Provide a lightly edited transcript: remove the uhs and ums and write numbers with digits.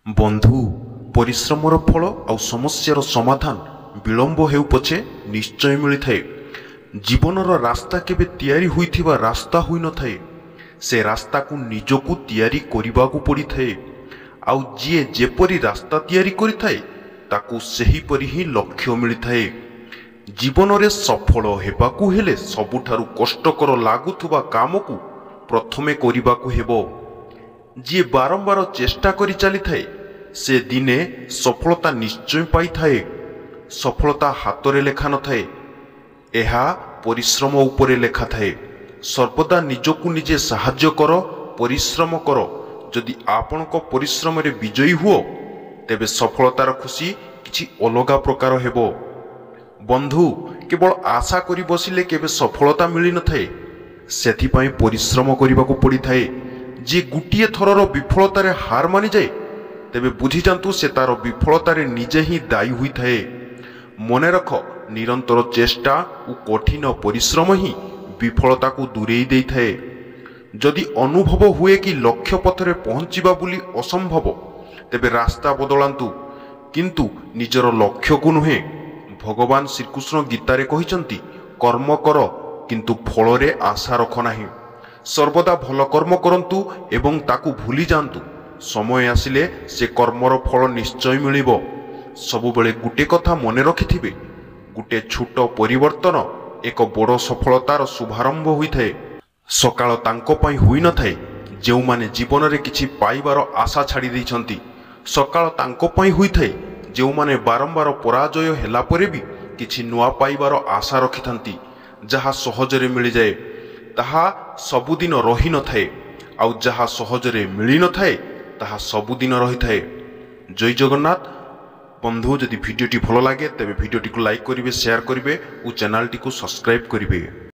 बंधु परिश्रमर फल आ समस्यार समाधान विलंब हेउ पछे निश्चय मिली थाए। जीवनर रास्ता केबे तैयारी होइथिबा रास्ता होई न थाए। से रास्ता को निजकु तैयारी करिबाकु पड़ी थाए। आउ जिए जेपरी रास्ता तैयारी करि थाए ताकु सेही परि ही लक्ष्य मिली थाए। जीवन रे सफल हेबाकु हेले सबुठारु कष्टकर लागुथुबा कामकु प्रथमे करिबाकु हेबो। जी बारंबार चेष्टा करी चली थाए से दिने सफलता निश्चय पाई थाए। सफलता हाथ रे लेखा न थाए, एहा परिश्रम उपरे लेखा थाए। सर्वदा निजकु निजे साहाय्य कर, परिश्रम कर। जदि आपनक परिश्रम रे विजयी हुओ तेबे सफलतार खुशी किछि अलगा प्रकार हेबो। बंधु केवल आशा करी बसिले केबे सफलता मिली न थाए। सेथिपाई परिश्रम करिबाकु पड़ी थाए। जे गुटिए थरर विफलतारे हार मानि जाए तेबे बुझी जांतु से तार विफलतारे निजे ही दायी हुई थाए। मने रख, निरंतर चेष्टा और कठिन परिश्रम ही विफलता को दूरेई देई थाए। जदि अनुभव हुए कि लक्ष्य पथरे पहुंचीबा बुली असंभव तेबे रास्ता बदलांतु, किंतु निजर लक्ष्य को नुहे। भगवान श्रीकृष्ण गीतारे कहिसंती, कर्म कर किंतु फलरे आशा रख नाही। सर्वदा भल कर्म करंतु एवं ताकु भूली जांतु। समय आसिले से कर्मर फल निश्चय मिलिबो। सबुबेले गुटे कथा मने रखिथिबे, गुटे छोट परिवर्तन एक बड़ सफलतार शुभारंभ होइथाए। सकाळ तांको पई होई न थाए जेउ माने जीवन रे किछि पाइबार आशा छाड़ी दैछंती। सकाळ तांको पई होइथाए जेउ माने बारंबार पराजय हेला परे भी किछि नुआ पाइबार आशा रखिथंती। जहा सहजरे मिली जाए ताहा सबुदिन रही न थाए, आउ जहा सहजरे मिली न थाए ताहा सबुदिन रही थाए। जय जगन्नाथ। बंधु जदि भिडियोटी भल लागे तेबे भिडियोटी को लाइक करिवे, शेयर करिवे और चैनल टी को सब्सक्राइब करिवे।